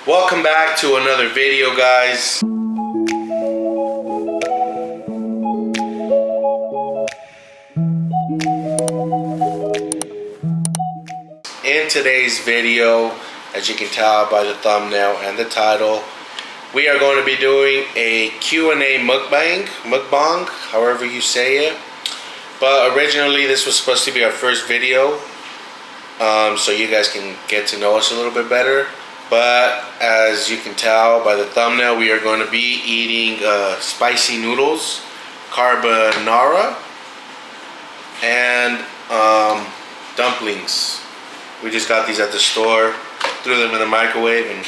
Welcome back to another video, guys. In today's video, as you can tell by the thumbnail and the title, we are going to be doing a Q&A mukbang, however you say it. But originally this was supposed to be our first video, so you guys can get to know us a little bit better. But as you can tell by the thumbnail, we are going to be eating spicy noodles, carbonara, and dumplings. We just got these at the store, threw them in the microwave, and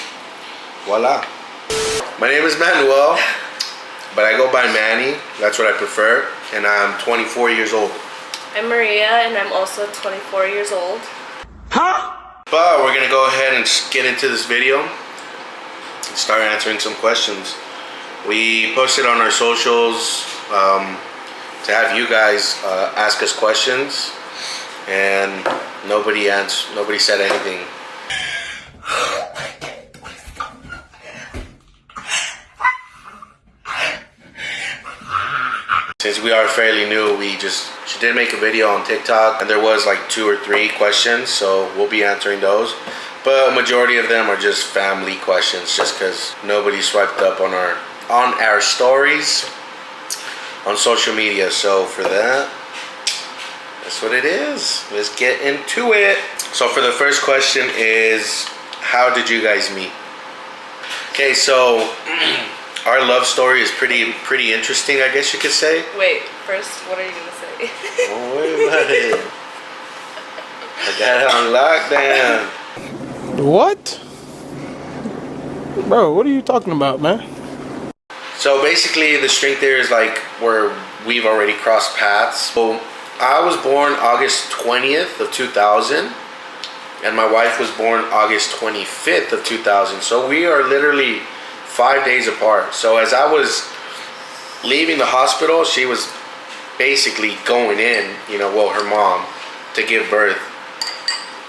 voila. My name is Manuel, but I go by Manny. That's what I prefer, and I'm 24 years old. I'm Maria, and I'm also 24 years old. Huh? But we're gonna go ahead and get into this video and start answering some questions. We posted on our socials to have you guys ask us questions, and nobody said anything. Since we are fairly new, she did make a video on TikTok, and there was like 2 or 3 questions, so we'll be answering those. But a majority of them are just family questions, just because nobody swiped up on our stories on social media. So for that, that's what it is. Let's get into it. So for the first question is, how did you guys meet? Okay, so our love story is pretty interesting, I guess you could say. Wait, first, what are you gonna say? Don't worry about it. I got it on lockdown. What? Bro, what are you talking about, man? So basically, the string theory is like where we've already crossed paths. So I was born August 20th of 2000, and my wife was born August 25th of 2000. So we are literally 5 days apart. So as I was leaving the hospital, she was basically going in, her mom, to give birth.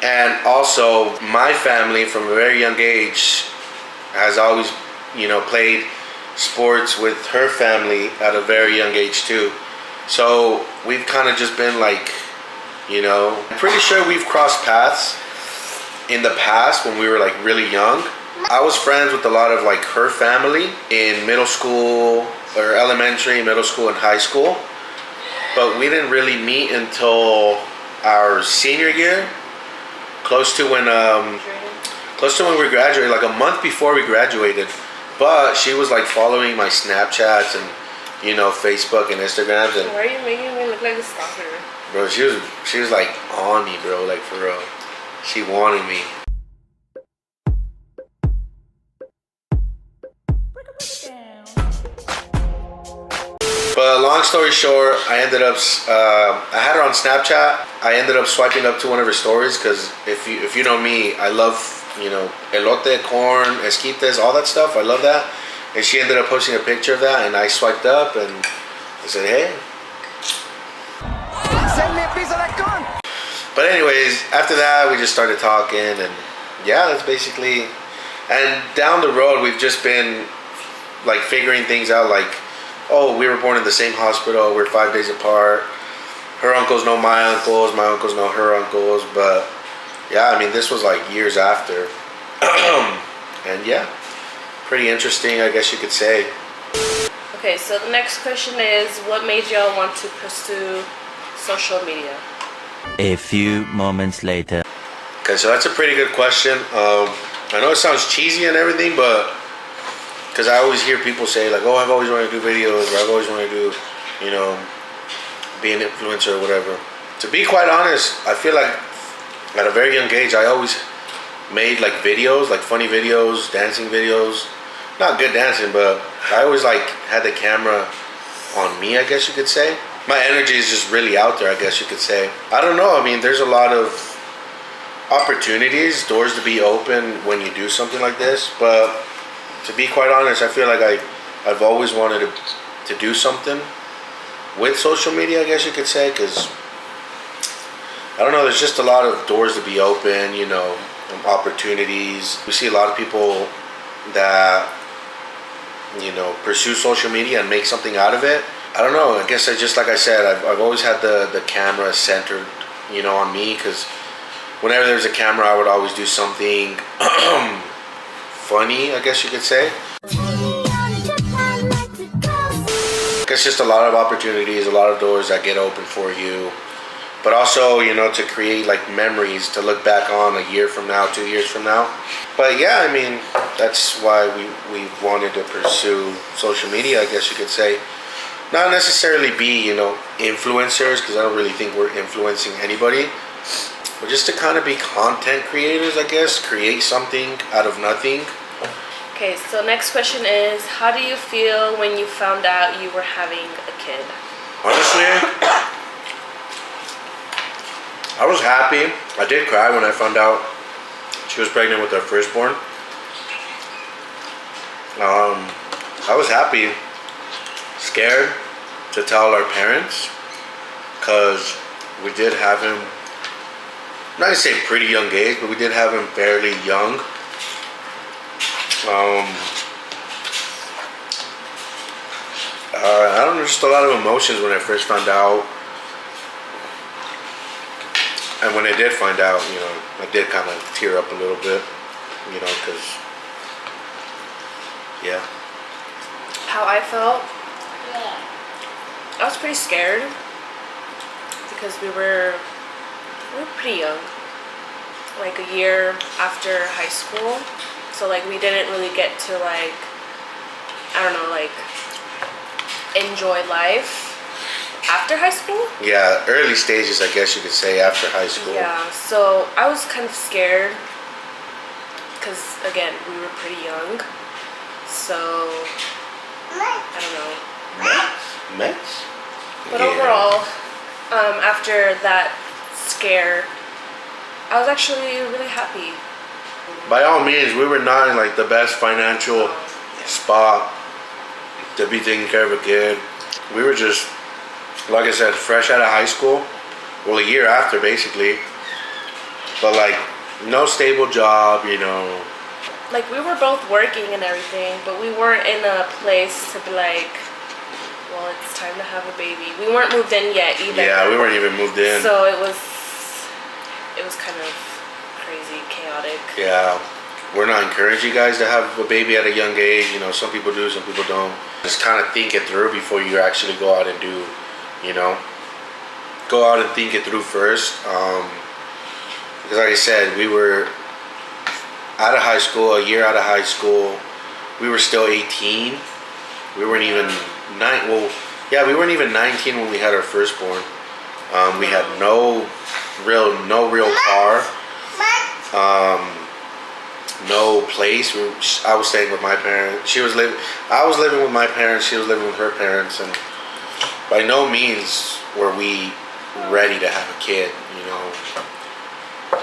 And also my family from a very young age has always, played sports with her family at a very young age too. So we've kind of just been like, I'm pretty sure we've crossed paths in the past when we were like really young. I was friends with a lot of like her family in middle school or elementary, middle school, and high school. But we didn't really meet until our senior year, close to when we graduated, like a month before we graduated. But she was like following my Snapchats and Facebook and Instagrams. And why are you making me look like a stalker? Bro, she was like on me, bro, like for real. She wanted me. But long story short, I had her on Snapchat. I ended up swiping up to one of her stories because if you know me, I love, elote, corn, esquites, all that stuff. I love that. And she ended up posting a picture of that, and I swiped up and I said, hey. But anyways, after that, we just started talking, and yeah, that's basically. And down the road, we've just been like figuring things out, like, oh, we were born in the same hospital, we're 5 days apart. Her uncles know my uncles know her uncles. But yeah, I mean, this was like years after. And yeah, pretty interesting, I guess you could say. Okay, so the next question is, what made y'all want to pursue social media? A few moments later. Okay, so that's a pretty good question. I know it sounds cheesy and everything, but because I always hear people say like, oh, I've always wanted to do videos, or I've always wanted to do, be an influencer or whatever. To be quite honest, I feel like at a very young age, I always made like videos, like funny videos, dancing videos. Not good dancing, but I always like had the camera on me, I guess you could say. My energy is just really out there, I guess you could say. I don't know, I mean, there's a lot of opportunities, doors to be open when you do something like this, but to be quite honest, I feel like I've always wanted to do something with social media, I guess you could say, because I don't know, there's just a lot of doors to be open, opportunities. We see a lot of people that, pursue social media and make something out of it. I don't know. I guess like I said, I've always had the camera centered, on me, because whenever there's a camera, I would always do something funny, I guess you could say. I guess just a lot of opportunities, a lot of doors that get open for you. But also, to create like memories to look back on a year from now, 2 years from now. But yeah, I mean, that's why we wanted to pursue social media, I guess you could say. Not necessarily be, influencers, because I don't really think we're influencing anybody. But just to kind of be content creators, I guess. Create something out of nothing. Okay, so next question is, how do you feel when you found out you were having a kid? Honestly, I was happy. I did cry when I found out she was pregnant with our firstborn. I was happy, scared to tell our parents, because we did have him, not to say pretty young age, but we did have him fairly young. I don't know, just a lot of emotions when I first found out. And when I did find out, I did kind of tear up a little bit, because, yeah. How I felt? I was pretty scared because we were pretty young, like a year after high school. So like we didn't really get to like, I don't know, like enjoy life after high school. Yeah, early stages, I guess you could say, after high school. Yeah, so I was kind of scared because again, we were pretty young. So I don't know. Mets? But overall, after that scare, I was actually really happy. By all means, we were not in like the best financial spot to be taking care of a kid. We were just, like I said, fresh out of high school. Well, a year after, basically. But like, no stable job, Like we were both working and everything, but we weren't in a place to be like, well, it's time to have a baby. We weren't moved in yet either. Yeah, we weren't even moved in. So it was kind of crazy, chaotic. Yeah, we're not encouraging you guys to have a baby at a young age. Some people do, some people don't. Just kind of think it through before you actually go out and do, go out and think it through first. Because like I said, we were out of high school, a year out of high school. We were still 18. We weren't even we weren't even 19 when we had our firstborn. We had no real car. No place. I was staying with my parents. I was living with my parents. She was living with her parents, and by no means were we ready to have a kid.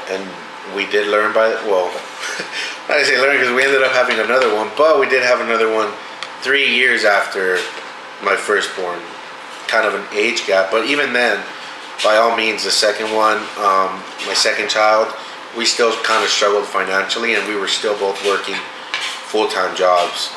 And we did learn I say learn because we ended up having another one, but we did have another one 3 years after my firstborn. Kind of an age gap, but even then, by all means, the second one, my second child, we still kind of struggled financially, and we were still both working full-time jobs.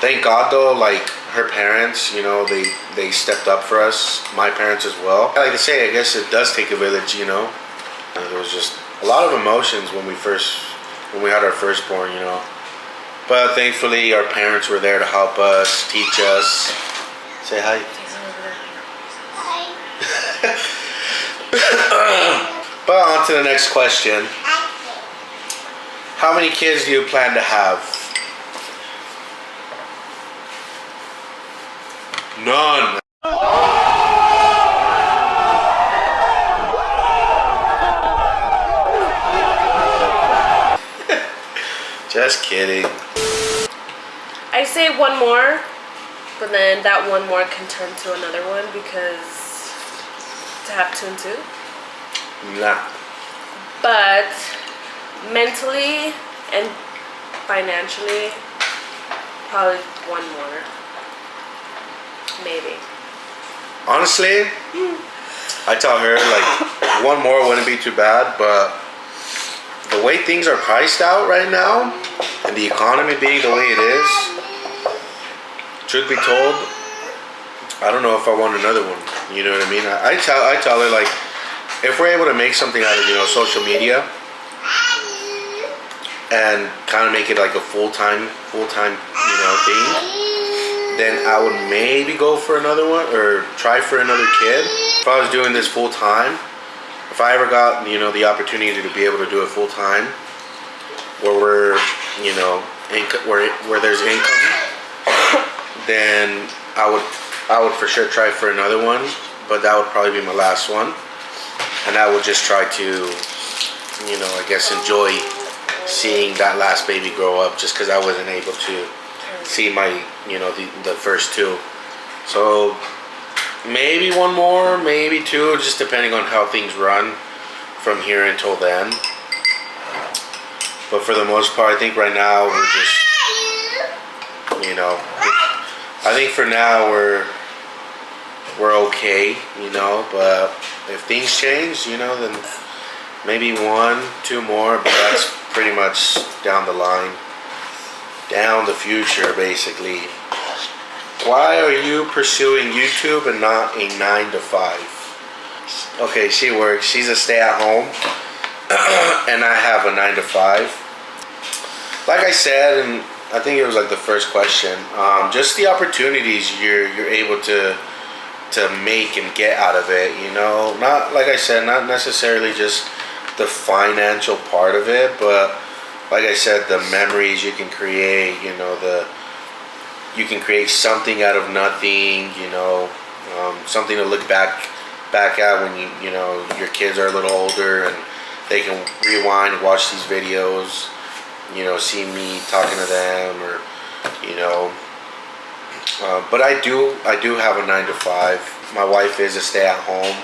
Thank God though, like her parents, they stepped up for us, my parents as well. Like I say, I guess it does take a village, There was just a lot of emotions when we had our firstborn, But thankfully, our parents were there to help us, teach us. Say hi. But on to the next question. How many kids do you plan to have? None. Just kidding. I say one more, but then that one more can turn to another one because to have 2 and 2. Nah. But mentally and financially, probably one more. Maybe. Honestly, I tell her like one more wouldn't be too bad, but the way things are priced out right now, And the economy being the way it is, truth be told, I don't know if I want another one. You know what I mean? I tell her, like, if we're able to make something out of, you know, social media and kind of make it like a full-time, you know, thing, then I would maybe go for another one or try for another kid. If I was doing this full-time, if I ever got, you know, the opportunity to be able to do it full-time, where we're, you know, where there's income, then I would for sure try for another one, but that would probably be my last one. And I would just try to, you know, I guess enjoy seeing that last baby grow up, just because I wasn't able to see my, you know, the first two. So maybe one more, maybe two, just depending on how things run from here until then. But for the most part, I think right now we're just, you know, I think for now we're okay, you know, but if things change, you know, then maybe one, two more, but that's pretty much down the line, down the future, basically. Why are you pursuing YouTube and not a 9-to-5? Okay, she works. She's a stay-at-home, and I have a 9-to-5. Like I said, and I think it was like the first question, just the opportunities you're able to make and get out of it, you know. Not, like I said, not necessarily just the financial part of it, but like I said, the memories you can create, you know, you can create something out of nothing, you know, something to look back at when you know, your kids are a little older and they can rewind and watch these videos, you know, see me talking to them, or, you know, but I do have a 9-to-5. My wife is a stay-at-home.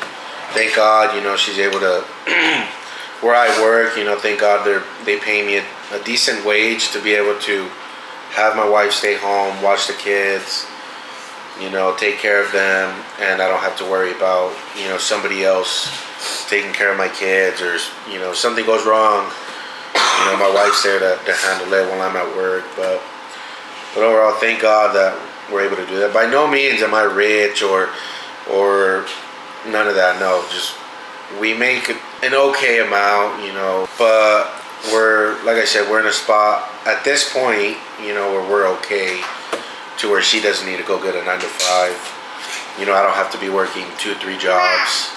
Thank God, you know, she's able to, where I work, you know, thank God they pay me a decent wage to be able to have my wife stay home, watch the kids, you know, take care of them, and I don't have to worry about, you know, somebody else taking care of my kids, or, you know, something goes wrong, you know, my wife's there to handle it while I'm at work. But overall, thank God that we're able to do that. By no means am I rich or none of that. No, just we make an okay amount, you know, but we're, like I said, we're in a spot at this point, you know, where we're okay to where she doesn't need to go get a 9-to-5. You know, I don't have to be working 2-3 jobs.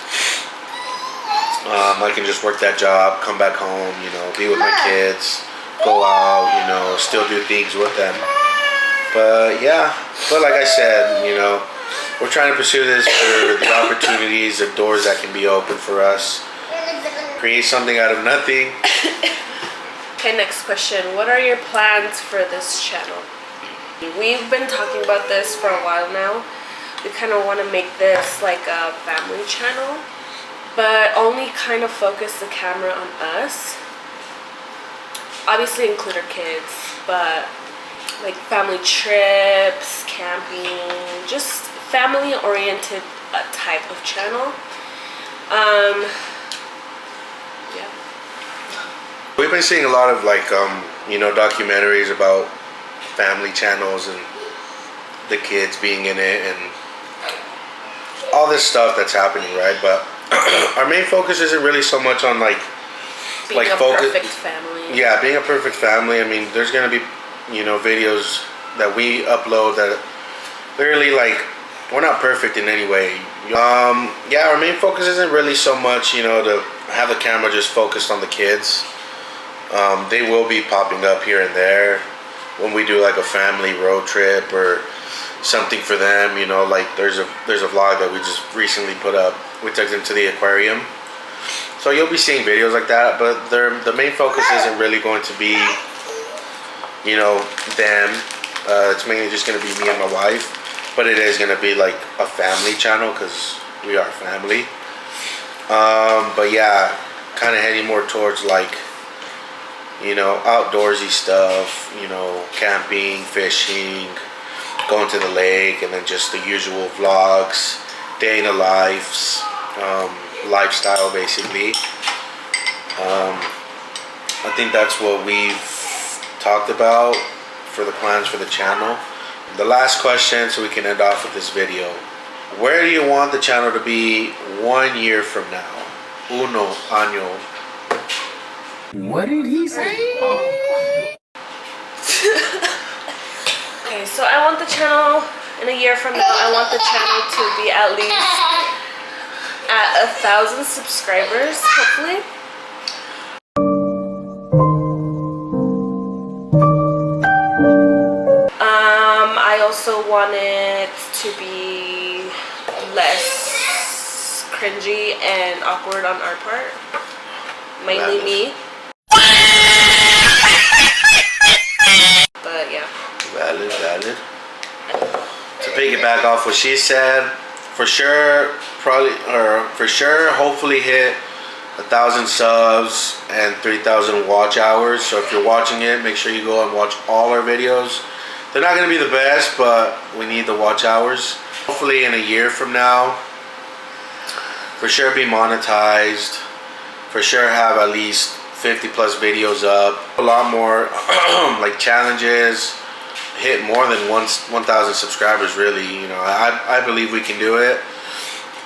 I can just work that job, come back home, you know, be with my kids, go out, you know, still do things with them. But yeah, but like I said, you know, we're trying to pursue this for the opportunities, the doors that can be open for us. Create something out of nothing. Okay, next question. What are your plans for this channel? We've been talking about this for a while now. We kind of want to make this like a family channel, but only kind of focus the camera on us. Obviously include our kids, but like family trips, camping, just family oriented type of channel. Yeah. We've been seeing a lot of like you know, documentaries about family channels and the kids being in it and all this stuff that's happening, right? But our main focus isn't really so much on like being a perfect family. Yeah, being a perfect family. I mean, there's gonna be, you know, videos that we upload that literally, like, we're not perfect in any way. Yeah, our main focus isn't really so much, you know, to have the camera just focused on the kids. They will be popping up here and there when we do like a family road trip or something for them, you know. Like there's a vlog that we just recently put up. We took them to the aquarium, so you'll be seeing videos like that. But the main focus isn't really going to be, you know, them. It's mainly just going to be me and my wife, but it is going to be like a family channel because we are family. But yeah, kind of heading more towards like, you know, outdoorsy stuff, you know, camping, fishing, going to the lake, and then just the usual vlogs, day in the lives, lifestyle basically. I think that's what we've talked about for the plans for the channel. The last question, so we can end off with this video. Where do you want the channel to be 1 year from now? Uno año. What did he say? Okay, so I want the channel in a year from now. I want the channel to be at least at 1,000 subscribers, hopefully. I also want it to be less cringy and awkward on our part. Mainly me. But yeah. Valid. To piggyback off what she said, for sure, hopefully hit 1,000 subs and 3,000 watch hours. So if you're watching it, make sure you go and watch all our videos. They're not going to be the best, but we need the watch hours. Hopefully in a year from now, for sure be monetized. For sure have at least 50 plus videos up. A lot more like challenges. Hit more than 1,000 subscribers, really. You know, I believe we can do it.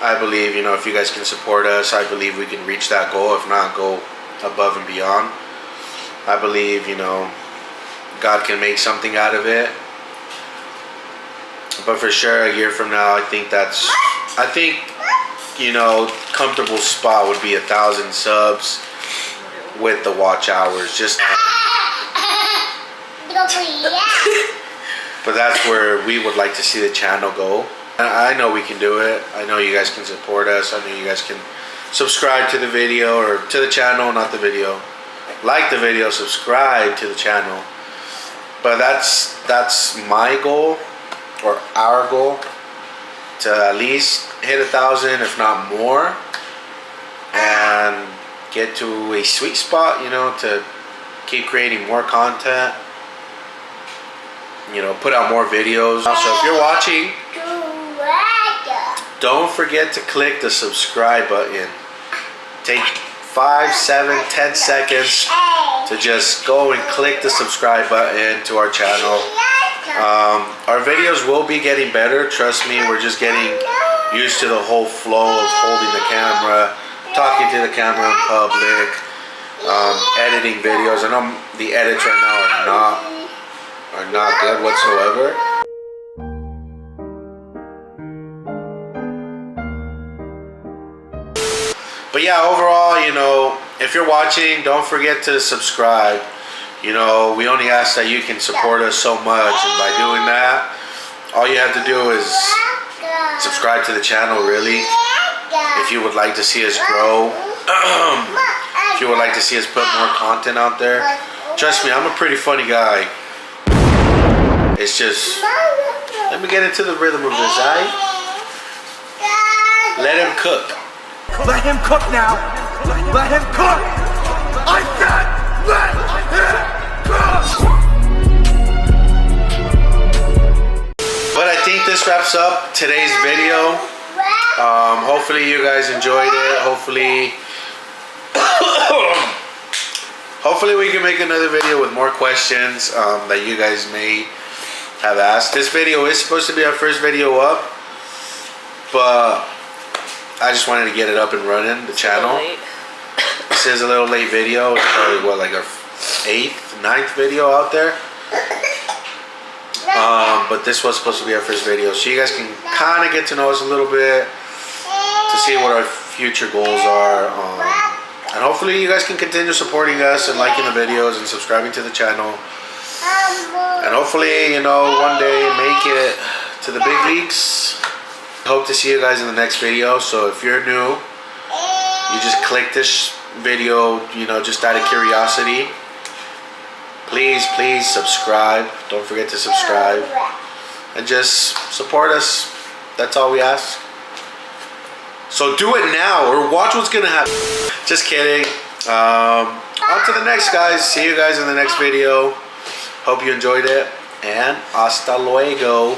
I believe, you know, if you guys can support us, I believe we can reach that goal. If not, go above and beyond. I believe, you know, God can make something out of it. But for sure, a year from now, I think, you know, comfortable spot would be 1,000 subs with the watch hours. Just. But that's where we would like to see the channel go. I know we can do it. I know you guys can support us. I know you guys can subscribe to the video, or to the channel, not the video. Like the video, subscribe to the channel. But that's my goal, or our goal, to at least hit 1,000, if not more, and get to a sweet spot, you know, to keep creating more content, you know, put out more videos. So if you're watching, don't forget to click the subscribe button. Take 5, 7, 10 seconds to just go and click the subscribe button to our channel. Our videos will be getting better. Trust me, we're just getting used to the whole flow of holding the camera, talking to the camera in public, editing videos. I know the edits right now are not good whatsoever. But yeah, overall, you know, if you're watching, don't forget to subscribe. You know, we only ask that you can support us so much, and by doing that, all you have to do is subscribe to the channel, really. If you would like to see us grow, if you would like to see us put more content out there, trust me, I'm a pretty funny guy. It's just, let me get into the rhythm of this, alright? Let him cook. Let him cook now. Let him cook. I said let him cook. But I think this wraps up today's video. Hopefully you guys enjoyed it. Hopefully we can make another video with more questions that you guys may have asked. This video is supposed to be our first video up, but I just wanted to get it up and running, the channel. This is a little late video. It's probably what, like our 8th, 9th video out there. But this was supposed to be our first video, so you guys can kind of get to know us a little bit, to see what our future goals are. And hopefully you guys can continue supporting us and liking the videos and subscribing to the channel. And hopefully, you know, one day make it to the big leagues. Hope to see you guys in the next video. So if you're new, you just click this video, you know, just out of curiosity. Please subscribe. Don't forget to subscribe. And just support us. That's all we ask. So do it now, or watch what's gonna happen. Just kidding. On to the next, guys. See you guys in the next video. Hope you enjoyed it. And hasta luego.